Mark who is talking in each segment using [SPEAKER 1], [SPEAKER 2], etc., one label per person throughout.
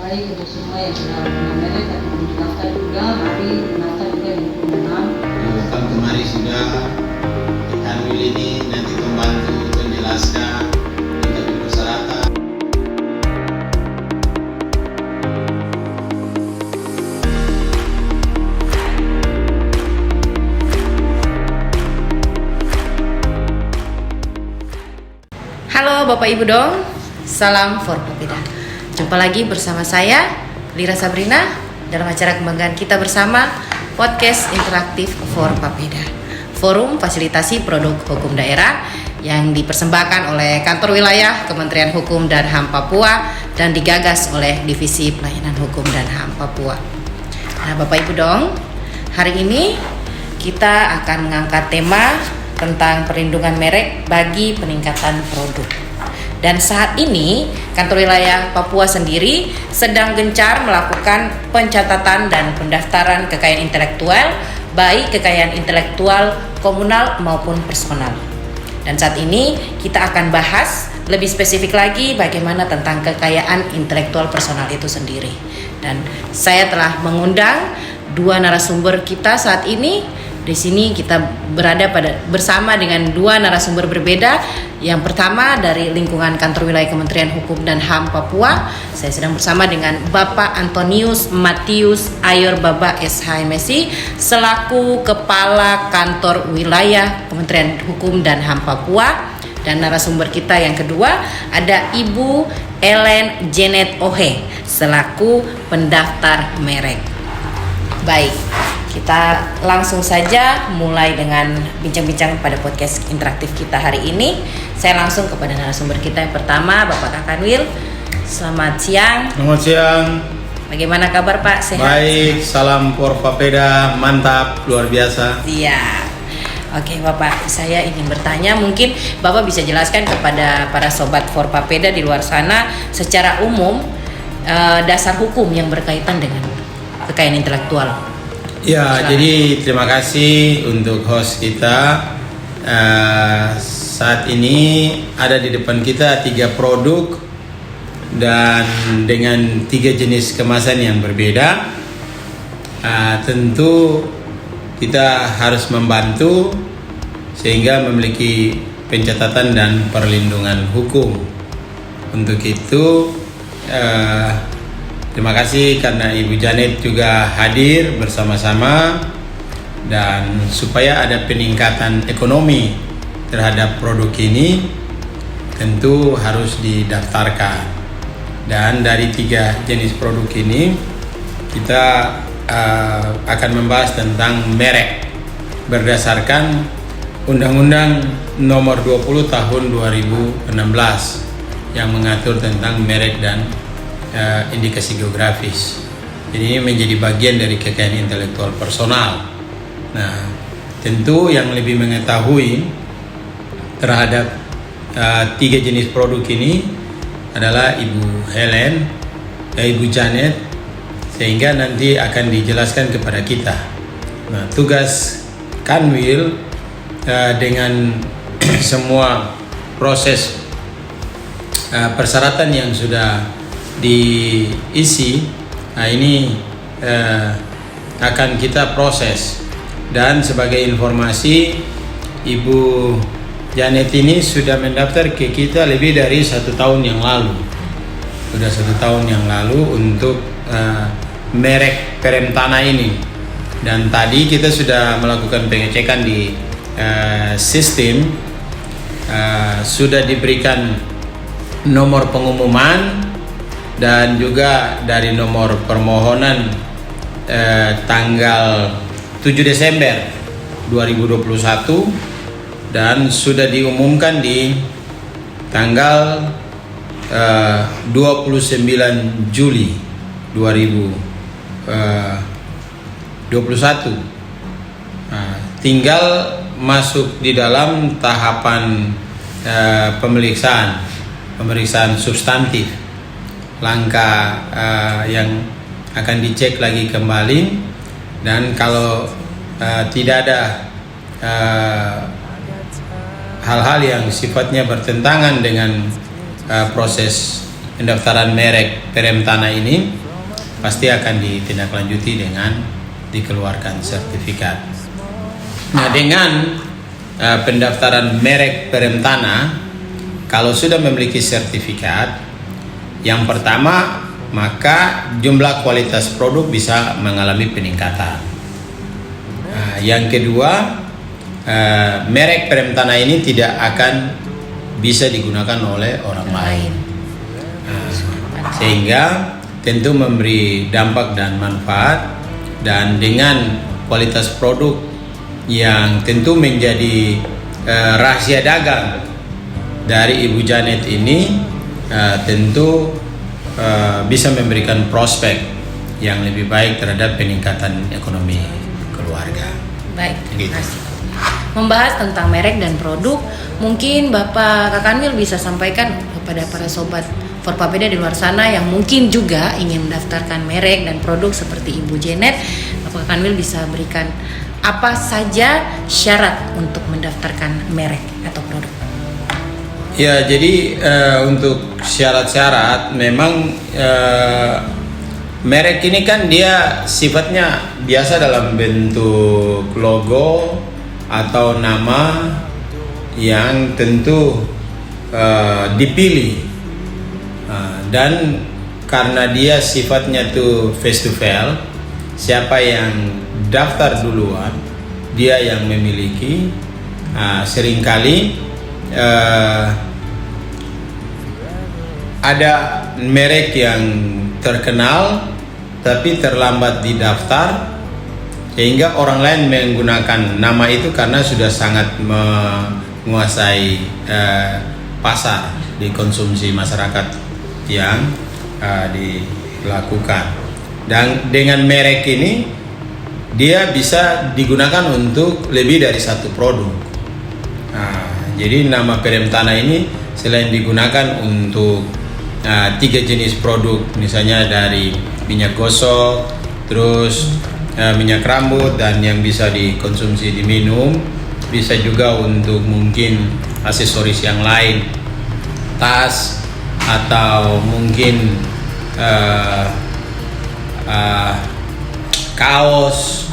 [SPEAKER 1] baik untuk semua yang sudah punya merek atau belum daftar juga, mari daftar juga yang belum menang.
[SPEAKER 2] Welcome kemari sudah. Kanwil ini nanti membantu menjelaskan tentang persyaratan.
[SPEAKER 3] Halo Bapak Ibu dong, salam for Papeda. Jumpa lagi bersama saya, Lira Sabrina, dalam acara kebanggaan kita bersama, podcast interaktif for Papeda, forum fasilitasi produk hukum daerah yang dipersembahkan oleh Kantor Wilayah Kementerian Hukum dan HAM Papua dan digagas oleh Divisi Pelayanan Hukum dan HAM Papua. Nah Bapak Ibu dong, hari ini kita akan mengangkat tema tentang perlindungan merek bagi peningkatan produk. Dan saat ini Kantor Wilayah Papua sendiri sedang gencar melakukan pencatatan dan pendaftaran kekayaan intelektual, baik kekayaan intelektual komunal maupun personal. Dan saat ini kita akan bahas lebih spesifik lagi bagaimana tentang kekayaan intelektual personal itu sendiri. Dan saya telah mengundang dua narasumber kita saat ini. Di sini kita berada bersama dengan dua narasumber berbeda. Yang pertama dari lingkungan Kantor Wilayah Kementerian Hukum dan HAM Papua. Saya sedang bersama dengan Bapak Antonius Matius Ayor Baba SHMSI selaku Kepala Kantor Wilayah Kementerian Hukum dan HAM Papua. Dan narasumber kita yang kedua ada Ibu Ellen Janet Ohe selaku pendaftar merek. Baik, kita langsung saja mulai dengan bincang-bincang pada podcast interaktif kita hari ini. Saya langsung kepada narasumber kita yang pertama, Bapak Kakanwil. Selamat siang.
[SPEAKER 2] Selamat siang.
[SPEAKER 3] Bagaimana kabar Pak? Sehat?
[SPEAKER 2] Baik, salam for Papeda, mantap, luar biasa.
[SPEAKER 3] Iya. Oke Bapak, saya ingin bertanya, mungkin Bapak bisa jelaskan kepada para sobat for Papeda di luar sana secara umum dasar hukum yang berkaitan dengan kekayaan intelektual.
[SPEAKER 2] Ya,
[SPEAKER 3] Silahkan.
[SPEAKER 2] jadi terima kasih untuk host kita. Saat ini ada di depan kita 3 produk dan dengan 3 jenis kemasan yang berbeda. Tentu kita harus membantu sehingga memiliki pencatatan dan perlindungan hukum. Untuk itu terima kasih karena Ibu Janet juga hadir bersama-sama, dan supaya ada peningkatan ekonomi terhadap produk ini tentu harus didaftarkan. Dan dari 3 jenis produk ini kita akan membahas tentang merek berdasarkan Undang-Undang Nomor 20 Tahun 2016 yang mengatur tentang merek dan indikasi geografis. Jadi ini menjadi bagian dari kekayaan intelektual personal. Nah, tentu yang lebih mengetahui terhadap 3 jenis produk ini adalah Ibu Helen, Ibu Janet, sehingga nanti akan dijelaskan kepada kita. Nah, tugas Kanwil dengan semua proses persyaratan yang sudah diisi, nah ini akan kita proses. Dan sebagai informasi, Ibu Janet ini sudah mendaftar ke kita lebih dari 1 tahun yang lalu. Sudah 1 tahun yang lalu untuk merek Peremtana ini. Dan tadi kita sudah melakukan pengecekan di sistem, sudah diberikan nomor pengumuman dan juga dari nomor permohonan tanggal 7 Desember 2021 dan sudah diumumkan di tanggal 29 Juli 2021. Tinggal masuk di dalam tahapan pemeriksaan substantif, langkah yang akan dicek lagi kembali. Dan kalau tidak ada hal-hal yang sifatnya bertentangan dengan proses pendaftaran merek Peremtana ini pasti akan ditindaklanjuti dengan dikeluarkan sertifikat. Nah, dengan pendaftaran merek Peremtana, kalau sudah memiliki sertifikat, yang pertama maka jumlah kualitas produk bisa mengalami peningkatan. Yang kedua, merek Peremtana ini tidak akan bisa digunakan oleh orang lain. Sehingga tentu memberi dampak dan manfaat, dan dengan kualitas produk yang tentu menjadi rahasia dagang dari Ibu Janet ini, tentu bisa memberikan prospek yang lebih baik terhadap peningkatan ekonomi keluarga.
[SPEAKER 3] Baik, terima
[SPEAKER 2] Gitu.
[SPEAKER 3] kasih. Membahas tentang merek dan produk, mungkin Bapak Kakanwil bisa sampaikan kepada para sobat Forpapeda di luar sana yang mungkin juga ingin mendaftarkan merek dan produk seperti Ibu Janet. Bapak Kakanwil bisa berikan apa saja syarat untuk mendaftarkan merek atau produk?
[SPEAKER 2] Ya, jadi untuk syarat-syarat memang merek ini kan dia sifatnya biasa dalam bentuk logo atau nama yang tentu dipilih, dan karena dia sifatnya tuh face to face, siapa yang daftar duluan dia yang memiliki. Seringkali ada merek yang terkenal tapi terlambat didaftar, sehingga orang lain menggunakan nama itu karena sudah sangat menguasai pasar dikonsumsi masyarakat yang dilakukan. Dan dengan merek ini dia bisa digunakan untuk lebih dari satu produk. Jadi nama Peremtana ini selain digunakan untuk 3 jenis produk, misalnya dari minyak gosok, terus minyak rambut, dan yang bisa dikonsumsi diminum, bisa juga untuk mungkin aksesoris yang lain, tas, atau mungkin kaos,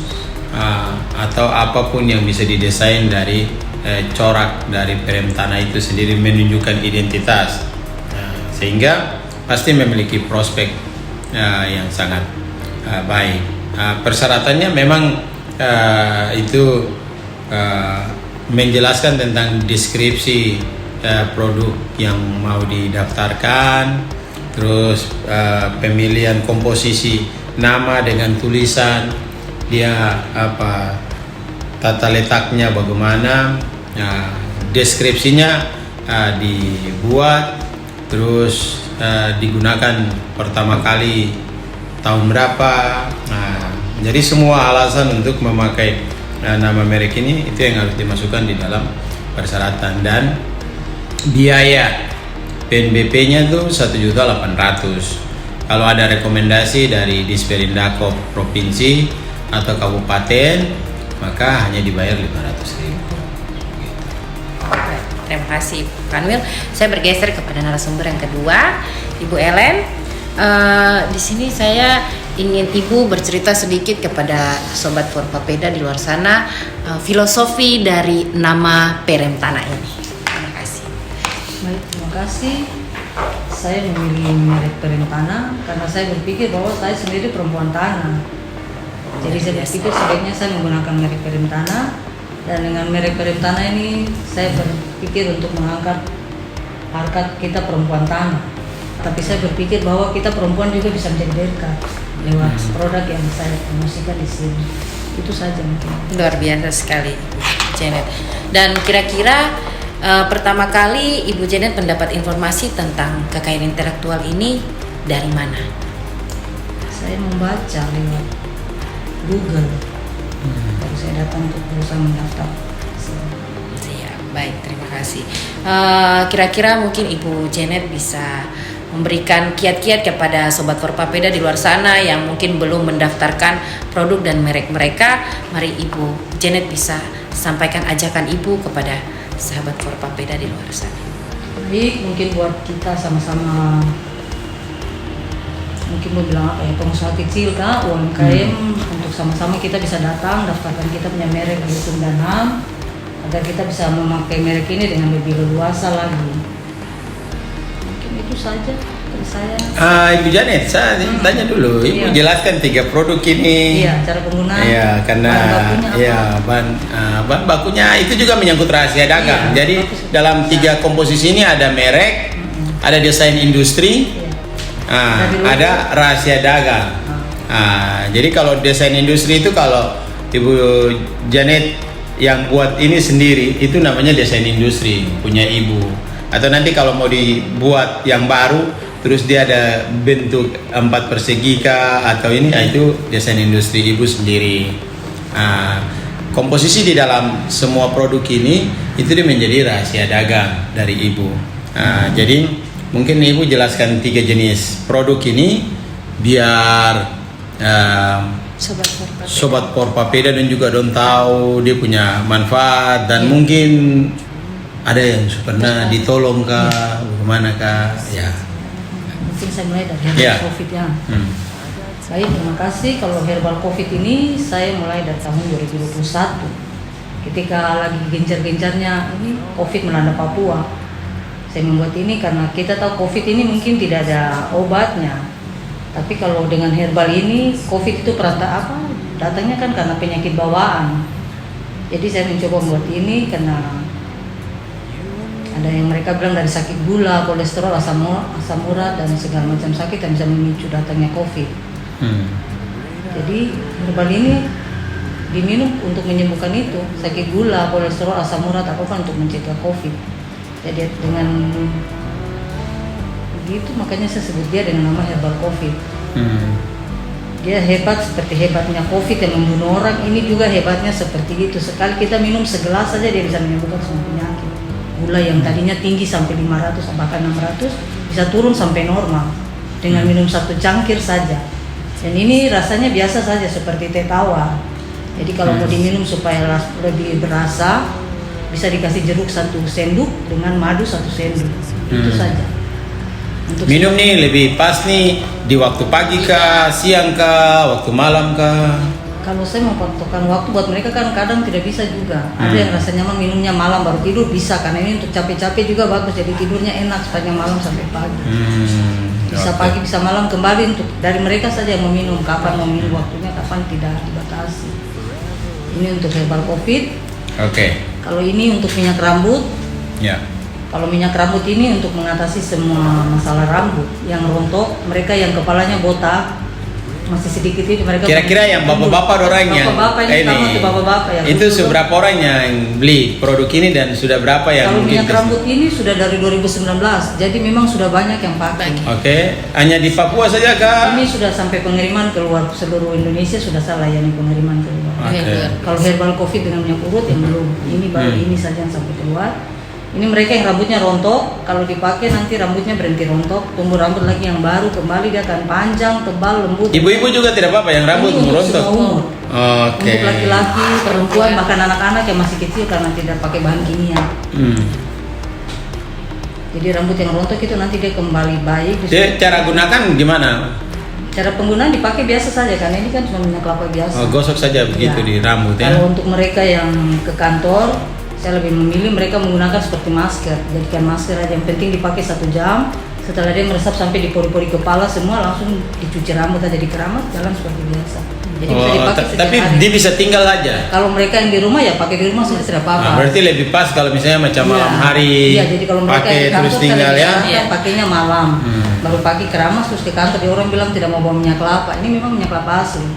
[SPEAKER 2] atau apapun yang bisa didesain dari corak dari Peremtana itu sendiri menunjukkan identitas, sehingga pasti memiliki prospek yang sangat baik. Persyaratannya memang itu menjelaskan tentang deskripsi produk yang mau didaftarkan, terus pemilihan komposisi nama dengan tulisan dia tata letaknya bagaimana, deskripsinya dibuat, terus digunakan pertama kali tahun berapa. Jadi semua alasan untuk memakai nama merek ini itu yang harus dimasukkan di dalam persyaratan. Dan biaya PNBP-nya tuh 1.800.000. Kalau ada rekomendasi dari Disperindakop provinsi atau kabupaten, maka hanya dibayar 500.000.
[SPEAKER 3] Baik, terima kasih Kanwil. Saya bergeser kepada narasumber yang kedua, Ibu Ellen. Di sini saya ingin Ibu bercerita sedikit kepada sobat Forpapeda di luar sana, filosofi dari nama Peremtana ini. Terima kasih.
[SPEAKER 1] Baik, terima kasih. Saya memilih merek Peremtana karena saya berpikir bahwa saya sendiri perempuan tanah. Jadi saya berpikir sebaiknya saya menggunakan merek Peremtana, dan dengan merek Peremtana ini saya berpikir untuk mengangkat harkat kita perempuan tanah. Tapi saya berpikir bahwa kita perempuan juga bisa menjadi berkah lewat produk yang saya promosikan di sini. Itu saja mungkin.
[SPEAKER 3] Luar biasa sekali, Ibu Janet. Dan kira-kira pertama kali Ibu Janet mendapat informasi tentang kekayaan intelektual ini dari mana?
[SPEAKER 1] Saya membaca lewat Google. Baru saya datang untuk berusaha mendaftar.
[SPEAKER 3] Ya, baik, terima kasih. Kira-kira mungkin Ibu Janet bisa memberikan kiat-kiat kepada sobat Forpapeda di luar sana yang mungkin belum mendaftarkan produk dan merek mereka. Mari Ibu Janet bisa sampaikan ajakan Ibu kepada sahabat Forpapeda di luar sana.
[SPEAKER 1] Baik, mungkin buat kita sama-sama mungkin mau bilang apa ya, pengusaha kecil kah, UMKM, untuk sama-sama kita bisa datang daftarkan kita punya merek di Sundanam agar kita bisa memakai merek ini dengan lebih leluasa lagi. Mungkin itu saja dari saya.
[SPEAKER 2] Ibu Janet, saya tanya dulu, Ibu
[SPEAKER 1] Iya.
[SPEAKER 2] jelaskan 3 produk ini.
[SPEAKER 1] Iya, cara penggunaan.
[SPEAKER 2] Iya, karena
[SPEAKER 1] bahan bakunya apa?
[SPEAKER 2] ya bahan bakunya itu juga menyangkut rahasia dagang.
[SPEAKER 1] Iya,
[SPEAKER 2] Jadi
[SPEAKER 1] bagus.
[SPEAKER 2] dalam 3 komposisi ini ada merek, ada desain industri,
[SPEAKER 1] Iya. Dari logo.
[SPEAKER 2] ada rahasia dagang. Jadi kalau desain industri itu kalau Ibu Janet yang buat ini sendiri itu namanya desain industri punya Ibu. Atau nanti kalau mau dibuat yang baru terus dia ada bentuk 4 persegi kah atau ini itu desain industri Ibu sendiri. Komposisi di dalam semua produk ini itu dia menjadi rahasia dagang dari Ibu. Jadi mungkin Ibu jelaskan 3 jenis produk ini biar Sobat Porpapeda dan juga Don tahu dia punya manfaat dan mungkin ada yang pernah ditolong kah, bagaimana kah? Ya.
[SPEAKER 1] Mungkin saya mulai dari herbal
[SPEAKER 2] Iya.
[SPEAKER 1] COVID ya. Baik, terima kasih. Kalau herbal COVID ini saya mulai dari tahun 2021. Ketika lagi gencar-gencarnya ini COVID melanda Papua. Saya membuat ini karena kita tahu COVID ini mungkin tidak ada obatnya. Tapi kalau dengan herbal ini, COVID itu datangnya kan karena penyakit bawaan. Jadi saya mencoba membuat ini karena ada yang mereka bilang dari sakit gula, kolesterol, asam urat dan segala macam sakit yang bisa memicu datangnya COVID. Jadi herbal ini diminum untuk menyembuhkan itu, sakit gula, kolesterol, asam urat, apapun untuk mencegah COVID. Jadi dengan begitu makanya saya sebut dia dengan nama herbal COVID. Dia hebat seperti hebatnya COVID yang membunuh orang, ini juga hebatnya seperti itu. Sekali kita minum segelas saja dia bisa menyembuhkan semua penyakit. Gula yang tadinya tinggi sampai 500 bahkan 600 bisa turun sampai normal dengan minum 1 cangkir saja. Dan ini rasanya biasa saja seperti teh tawar. Jadi kalau mau diminum supaya lebih berasa, bisa dikasih jeruk 1 sendok dengan madu 1 sendok. Itu saja. Untuk
[SPEAKER 2] Minum nih lebih pas nih di waktu pagi kah, siang kah, waktu malam kah?
[SPEAKER 1] kalau saya mau patokan waktu buat mereka kan kadang tidak bisa juga. Ada yang rasa nyaman minumnya malam baru tidur bisa, karena ini untuk capek-capek juga bagus. Jadi tidurnya enak sepanjang malam sampai pagi. Bisa
[SPEAKER 2] Oke.
[SPEAKER 1] pagi bisa malam kembali, untuk dari mereka saja yang mau minum, kapan mau minum waktunya, kapan tidak dibatasi. Ini untuk herbal COVID.
[SPEAKER 2] Oke.
[SPEAKER 1] Kalau ini untuk minyak rambut.
[SPEAKER 2] Ya.
[SPEAKER 1] Kalau minyak rambut ini untuk mengatasi semua masalah rambut yang rontok, mereka yang kepalanya botak, masih sedikit itu mereka.
[SPEAKER 2] Kira-kira yang bapak-bapak orang yang
[SPEAKER 1] bapak-bapak ini sama tuh bapak-bapak yang
[SPEAKER 2] itu
[SPEAKER 1] dulu.
[SPEAKER 2] seberapa orang yang beli produk ini dan sudah berapa yang
[SPEAKER 1] Kalau
[SPEAKER 2] mungkin
[SPEAKER 1] minyak rambut ini sudah dari 2019, jadi memang sudah banyak yang pakai.
[SPEAKER 2] Oke, hanya di Papua saja kah?
[SPEAKER 1] Ini sudah sampai pengiriman keluar seluruh Indonesia, sudah saya layani pengiriman keluar.
[SPEAKER 2] Oke.
[SPEAKER 1] Kalau herbal COVID dengan minyak urut yang belum, ini baru ini saja yang sampai keluar. Ini mereka yang rambutnya rontok, kalau dipakai nanti rambutnya berhenti rontok, tumbuh rambut lagi yang baru, kembali dia akan panjang, tebal, lembut.
[SPEAKER 2] Ibu-ibu juga tidak apa-apa yang rambut
[SPEAKER 1] Ini untuk
[SPEAKER 2] merontok.
[SPEAKER 1] semua umur.
[SPEAKER 2] Oke.
[SPEAKER 1] Untuk laki-laki, perempuan, bahkan anak-anak yang masih kecil karena tidak pakai bahan kimia. Jadi rambut yang rontok itu nanti dia kembali baik.
[SPEAKER 2] Jadi cara gunakan gimana?
[SPEAKER 1] Cara penggunaan dipakai biasa saja, karena ini kan cuma minyak kelapa biasa.
[SPEAKER 2] Gosok saja begitu
[SPEAKER 1] Ya.
[SPEAKER 2] di rambut ya.
[SPEAKER 1] Kalau untuk mereka yang ke kantor, saya lebih memilih mereka menggunakan seperti masker. Jadikan masker aja, yang penting dipakai 1 jam. Setelah dia meresap sampai di pori-pori kepala semua, langsung dicuci rambut aja, dikeramas, jalan seperti biasa. Jadi bisa dipakai setiap
[SPEAKER 2] tapi
[SPEAKER 1] hari.
[SPEAKER 2] dia bisa tinggal aja.
[SPEAKER 1] Kalau mereka yang di rumah ya pakai di rumah sudah tidak apa-apa.
[SPEAKER 2] Berarti lebih pas kalau misalnya macam malam hari.
[SPEAKER 1] Iya, jadi kalau mereka
[SPEAKER 2] pakai
[SPEAKER 1] yang di
[SPEAKER 2] terus
[SPEAKER 1] kantor
[SPEAKER 2] tinggal ya.
[SPEAKER 1] pakainya malam. Baru pagi keramas terus ke kantor. Dia orang bilang tidak mau bawa minyak kelapa. Ini memang minyak kelapa asli.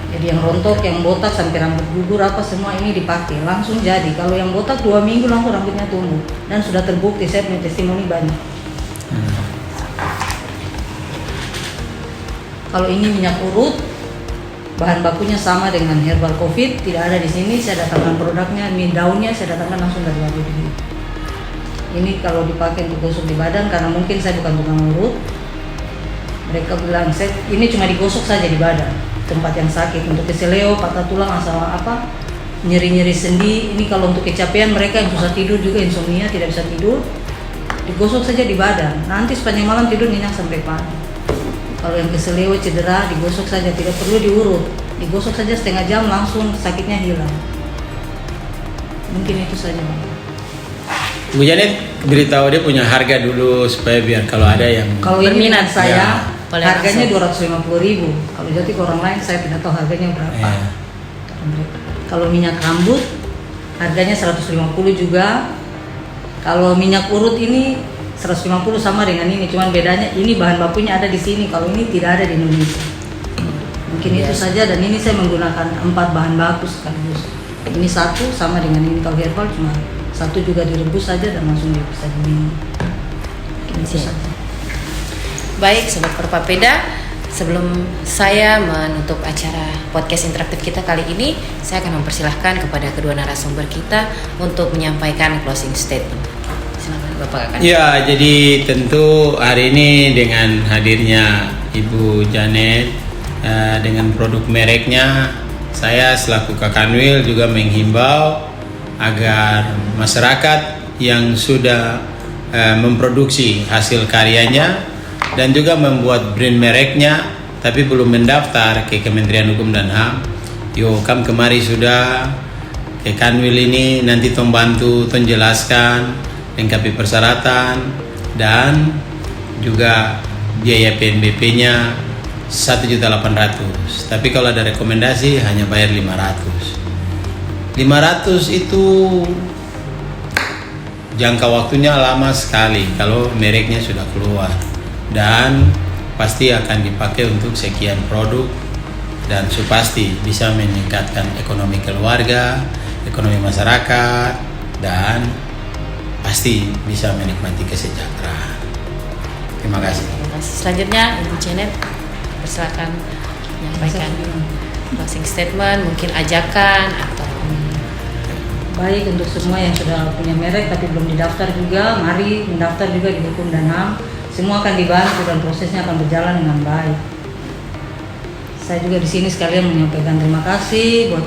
[SPEAKER 1] Jadi yang rontok, yang botak sampai rambut gugur apa semua ini dipakai langsung jadi. Kalau yang botak 2 minggu langsung rambutnya tumbuh dan sudah terbukti, saya punya testimoni banyak. Kalau ini minyak urut, bahan bakunya sama dengan herbal COVID, tidak ada di sini. Saya datangkan produknya, ini daunnya saya datangkan langsung dari luar negeri. Ini kalau dipakai untuk gosok di badan, karena mungkin saya bukan tukang urut. Mereka bilang ini cuma digosok saja di badan, tempat yang sakit, untuk keseleo, patah tulang, asal apa, nyeri-nyeri sendi. Ini kalau untuk kecapean, mereka yang susah tidur juga, insomnia, tidak bisa tidur. digosok saja di badan. Nanti sepanjang malam tidur nyenyak sampai pagi. Kalau yang keseleo cedera digosok saja, tidak perlu diurut, digosok saja setengah jam langsung sakitnya hilang. Mungkin itu saja.
[SPEAKER 2] Bu Janet, beritahu dia punya harga dulu supaya biar kalau ada yang
[SPEAKER 1] Kalau ini
[SPEAKER 3] Berminat,
[SPEAKER 1] dengan saya
[SPEAKER 3] boleh
[SPEAKER 1] harganya
[SPEAKER 3] langsung.
[SPEAKER 1] 250.000. Kalau jadi ke orang lain saya tidak tahu harganya berapa.
[SPEAKER 2] Iya.
[SPEAKER 1] Kalau minyak rambut harganya 150 juga. Kalau minyak urut ini 150 sama dengan ini, cuman bedanya ini bahan bakunya ada di sini, kalau ini tidak ada di Indonesia. Mungkin itu saja, dan ini saya menggunakan 4 bahan baku sekaligus. Ini satu sama dengan ini, kalau herbal cuma satu juga direbus saja dan langsung bisa diminum. Mungkin itu saja.
[SPEAKER 3] Baik, Sobat Forpapeda, sebelum saya menutup acara podcast interaktif kita kali ini, saya akan mempersilahkan kepada kedua narasumber kita untuk menyampaikan closing statement. Silakan Bapak Kakan.
[SPEAKER 2] Ya, jadi tentu hari ini dengan hadirnya Ibu Janet dengan produk mereknya, saya selaku Kakanwil juga menghimbau agar masyarakat yang sudah memproduksi hasil karyanya dan juga membuat brand mereknya tapi belum mendaftar ke Kementerian Hukum dan HAM, yo kam kemari sudah ke Kanwil ini, nanti tong bantu, tong jelaskan, lengkapi persyaratan dan juga biaya PNBP-nya 1.800.000. Tapi kalau ada rekomendasi hanya bayar 500. 500 itu jangka waktunya lama sekali kalau mereknya sudah keluar, dan pasti akan dipakai untuk sekian produk, dan pasti bisa meningkatkan ekonomi keluarga, ekonomi masyarakat, dan pasti bisa menikmati kesejahteraan. Terima kasih.
[SPEAKER 3] Terima kasih. Selanjutnya Ibu Janet, persilakan menyampaikan closing statement, mungkin ajakan atau
[SPEAKER 1] Baik, untuk semua yang sudah punya merek tapi belum didaftar juga, mari mendaftar juga di Hukum dan HAM. Semua akan dibantu dan prosesnya akan berjalan dengan baik. Saya juga di sini sekalian menyampaikan terima kasih buat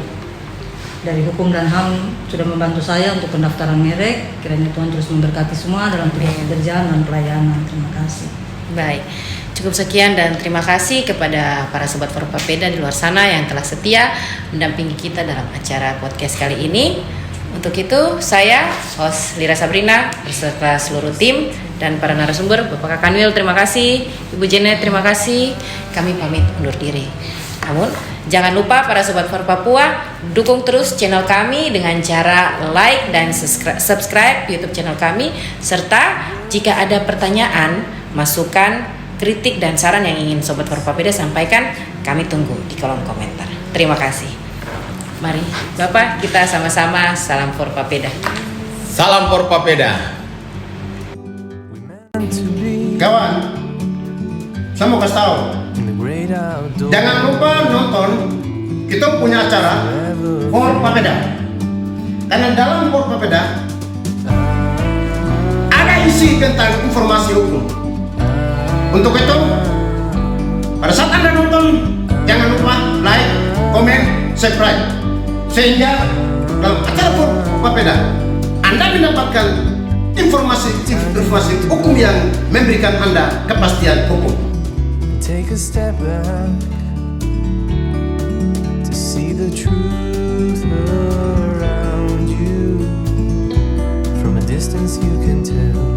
[SPEAKER 1] dari Hukum dan HAM sudah membantu saya untuk pendaftaran merek. Kiranya Tuhan terus memberkati semua dalam pekerjaan dan pelayanan. Terima kasih.
[SPEAKER 3] baik. Cukup sekian dan terima kasih kepada para Sobat Forpapeda di luar sana yang telah setia mendampingi kita dalam acara podcast kali ini. Untuk itu, saya, host Lira Sabrina, beserta seluruh tim dan para narasumber, Bapak Kakanwil, terima kasih, Ibu Janet, terima kasih. Kami pamit undur diri. Namun, jangan lupa para Sobat For Papua, dukung terus channel kami dengan cara like dan subscribe YouTube channel kami. Serta, jika ada pertanyaan, masukan, kritik, dan saran yang ingin Sobat For Papeda sampaikan, kami tunggu di kolom komentar. Terima kasih. Mari, Bapak, kita sama-sama salam Forpapeda.
[SPEAKER 2] Salam Forpapeda.
[SPEAKER 4] Kawan, saya mau kasih tahu, jangan lupa nonton kita punya acara Forpapeda. Karena dalam Forpapeda ada isi tentang informasi hukum. Untuk itu, pada saat Anda nonton, jangan lupa like, komen, subscribe. Sehingga dalam acara Forpapeda Anda mendapatkan informasi hukum yang memberikan Anda kepastian hukum.
[SPEAKER 5] Take a step back to see the truth around you. From a distance you can tell